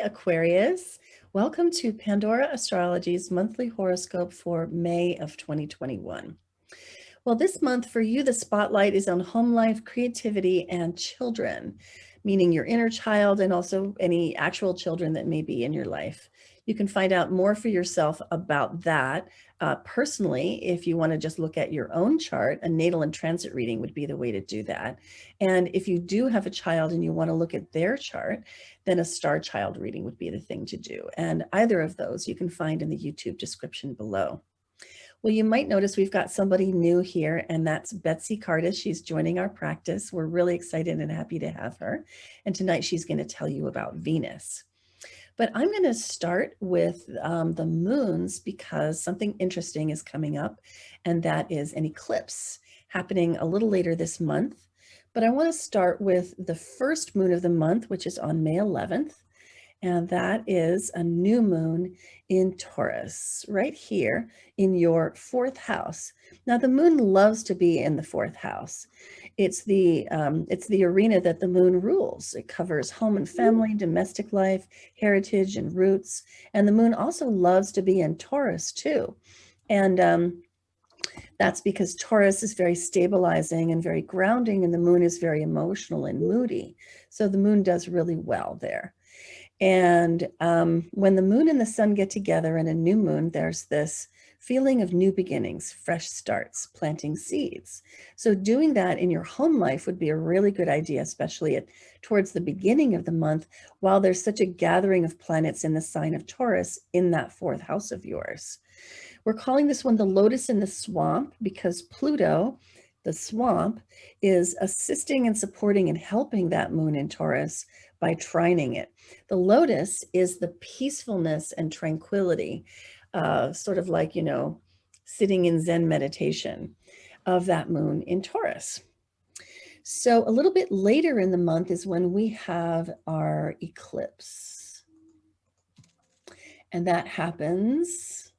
Aquarius. Welcome to Pandora Astrology's monthly horoscope for May of 2021. Well, this month for you, the spotlight is on home life, creativity, and children, meaning your inner child and also any actual children that may be in your life. You can find out more for yourself about that personally. If you want to just look at your own chart, a natal and transit reading would be the way to do that. And if you do have a child and you want to look at their chart, then a star child reading would be the thing to do. And either of those you can find in the YouTube description below. Well, you might notice we've got somebody new here, and that's Betsy Cardis. She's joining our practice. We're really excited and happy to have her. And tonight she's going to tell you about Venus. But I'm going to start with the moons because something interesting is coming up, and that is an eclipse happening a little later this month. But I want to start with the first moon of the month, which is on May 11th. And that is a new moon in Taurus, right here in your fourth house. Now, the moon loves to be in the fourth house. It's the arena that the moon rules. It covers home and family, domestic life, heritage, and roots. And the moon also loves to be in Taurus too. And that's because Taurus is very stabilizing and very grounding, and the moon is very emotional and moody. So the moon does really well there. And when the moon and the sun get together in a new moon, there's this feeling of new beginnings, fresh starts, planting seeds. So doing that in your home life would be a really good idea, especially towards the beginning of the month, while there's such a gathering of planets in the sign of Taurus in that fourth house of yours. We're calling this one the lotus in the swamp because Pluto, the swamp, is assisting and supporting and helping that moon in Taurus by trining it. The lotus is the peacefulness and tranquility, sort of like, sitting in Zen meditation of that moon in Taurus. So a little bit later in the month is when we have our eclipse. And that happens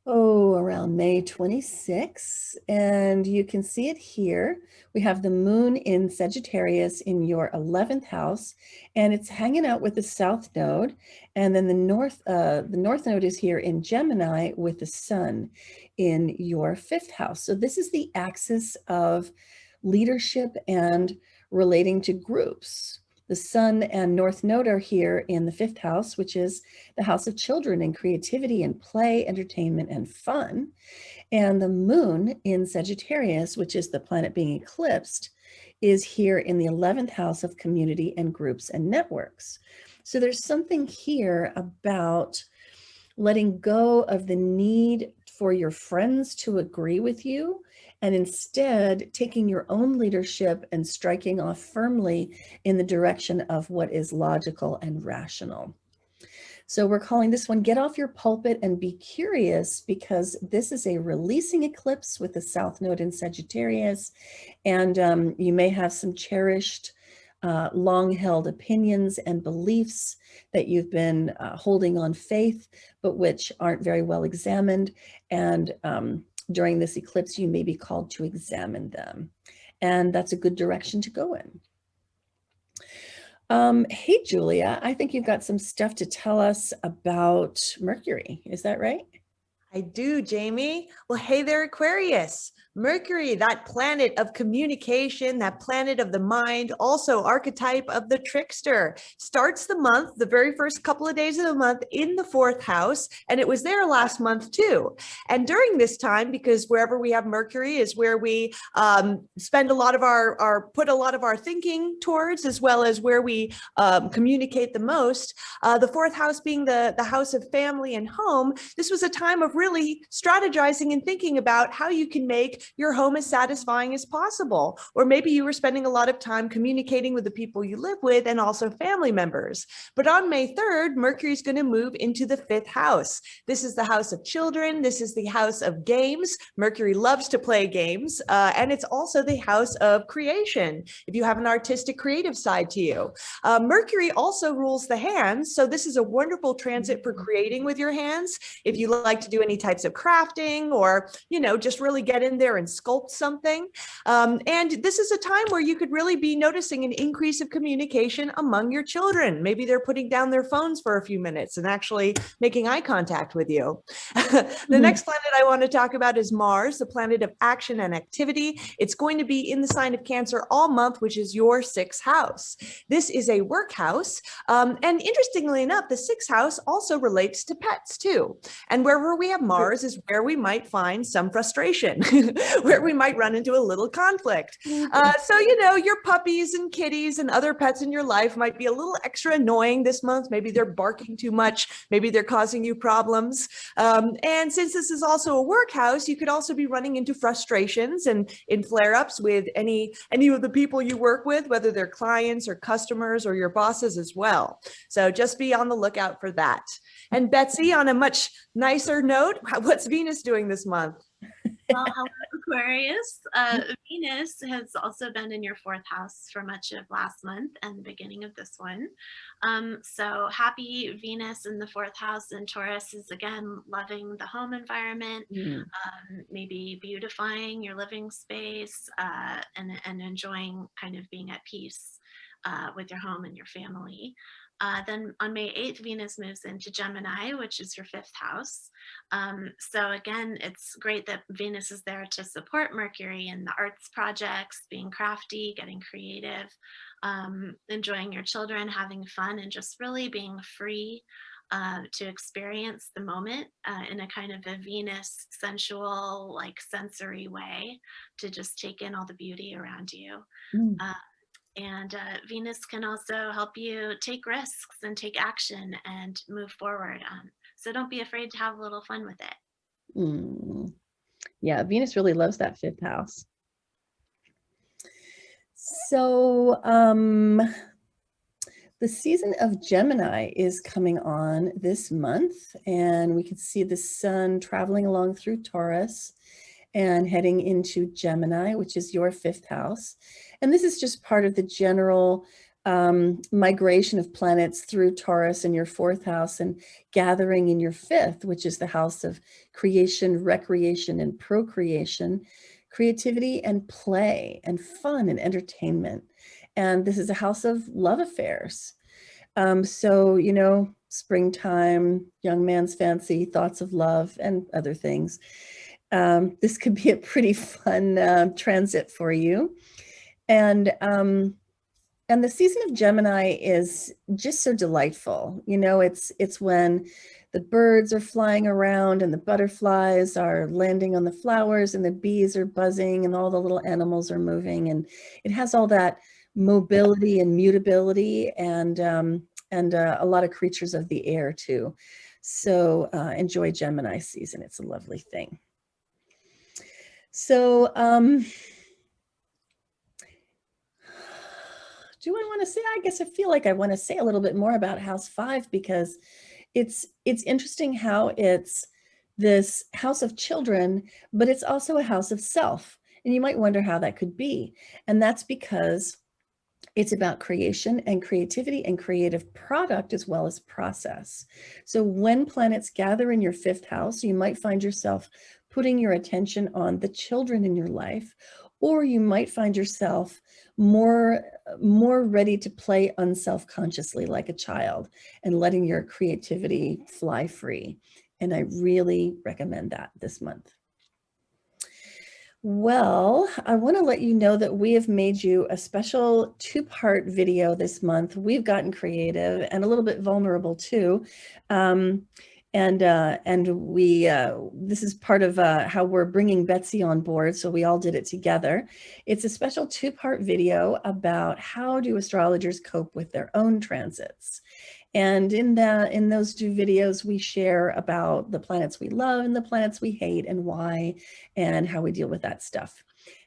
around May 26, and you can see it here. We have the moon in Sagittarius in your 11th house, and it's hanging out with the south node, and then the north node is here in Gemini with the sun in your 5th house. So this is the axis of leadership and relating to groups. The sun and north node are here in the 5th house, which is the house of children and creativity and play, entertainment, and fun. And the moon in Sagittarius, which is the planet being eclipsed, is here in the 11th house of community and groups and networks. So there's something here about letting go of the need for your friends to agree with you, and instead taking your own leadership and striking off firmly in the direction of what is logical and rational. So we're calling this one Get Off Your Pulpit and Be Curious, because this is a releasing eclipse with the south node in Sagittarius, and you may have some cherished long-held opinions and beliefs that you've been holding on faith, but which aren't very well examined. And during this eclipse, you may be called to examine them. And that's a good direction to go in. Hey, Julia, I think you've got some stuff to tell us about Mercury. Is that right? I do, Jamie. Well, hey there, Aquarius. Mercury, that planet of communication, that planet of the mind, also archetype of the trickster, starts the month, the very first couple of days of the month in the 4th house. And it was there last month too. And during this time, because wherever we have Mercury is where we spend a lot of put a lot of our thinking towards, as well as where we communicate the most, the 4th house being the house of family and home, this was a time of really strategizing and thinking about how you can make your home as satisfying as possible. Or maybe you were spending a lot of time communicating with the people you live with and also family members. But on May 3rd, Mercury is going to move into the 5th house. This is the house of children. This is the house of games. Mercury loves to play games. And it's also the house of creation, if you have an artistic, creative side to you. Mercury also rules the hands. So this is a wonderful transit for creating with your hands. If you like to do any types of crafting or, just really get in there there and sculpt something. And this is a time where you could really be noticing an increase of communication among your children. Maybe they're putting down their phones for a few minutes and actually making eye contact with you. The next planet I want to talk about is Mars, the planet of action and activity. It's going to be in the sign of Cancer all month, which is your sixth house. This is a work house. And interestingly enough, the sixth house also relates to pets too. And wherever we have Mars is where we might find some frustration, where we might run into a little conflict. So, you know, your puppies and kitties and other pets in your life might be a little extra annoying this month. Maybe they're barking too much. Maybe they're causing you problems. And since this is also a work house, you could also be running into frustrations and in flare-ups with any of the people you work with, whether they're clients or customers or your bosses as well. So just be on the lookout for that. And Betsy, on a much nicer note, what's Venus doing this month? Well, hello, Aquarius. Venus has also been in your fourth house for much of last month and the beginning of this one. So happy Venus in the fourth house, and Taurus is again loving the home environment, maybe beautifying your living space and enjoying kind of being at peace with your home and your family. Then on May 8th, Venus moves into Gemini, which is your fifth house. So again, it's great that Venus is there to support Mercury in the arts projects, being crafty, getting creative, enjoying your children, having fun, and just really being free to experience the moment in a kind of a Venus sensual, like sensory way, to just take in all the beauty around you. And Venus can also help you take risks and take action and move forward. So don't be afraid to have a little fun with it. Yeah, Venus really loves that fifth house. So the season of Gemini is coming on this month, and we can see the sun traveling along through Taurus and heading into Gemini, which is your fifth house. And this is just part of the general migration of planets through Taurus in your fourth house and gathering in your fifth, which is the house of creation, recreation, and procreation, creativity and play and fun and entertainment. And this is a house of love affairs. So, you know, springtime, young man's fancy, thoughts of love, and other things. This could be a pretty fun transit for you. And the season of Gemini is just so delightful. You know, it's when the birds are flying around and the butterflies are landing on the flowers and the bees are buzzing and all the little animals are moving, and it has all that mobility and mutability and a lot of creatures of the air too. So enjoy Gemini season. It's a lovely thing. So do I want to say, I guess I feel like I want to say a little bit more about house 5, because it's interesting how it's this house of children, but it's also a house of self. And you might wonder how that could be. And that's because it's about creation and creativity and creative product as well as process. So when planets gather in your fifth house, you might find yourself putting your attention on the children in your life, or you might find yourself more ready to play unself-consciously like a child and letting your creativity fly free. And I really recommend that this month. Well, I want to let you know that we have made you a special 2-part video this month. We've gotten creative and a little bit vulnerable too. And we this is part of how we're bringing Betsy on board. So we all did it together. It's a special 2-part video about how do astrologers cope with their own transits. And in those 2 videos, we share about the planets we love and the planets we hate and why, and how we deal with that stuff.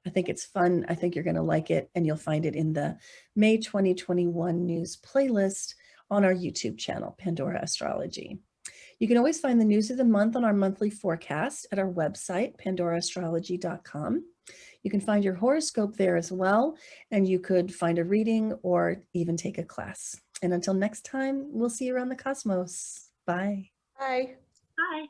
I think it's fun. I think you're going to like it, and you'll find it in the May 2021 news playlist on our YouTube channel, Pandora Astrology. You can always find the news of the month on our monthly forecast at our website, pandoraastrology.com. You can find your horoscope there as well, and you could find a reading or even take a class. And until next time, we'll see you around the cosmos. Bye. Bye. Bye.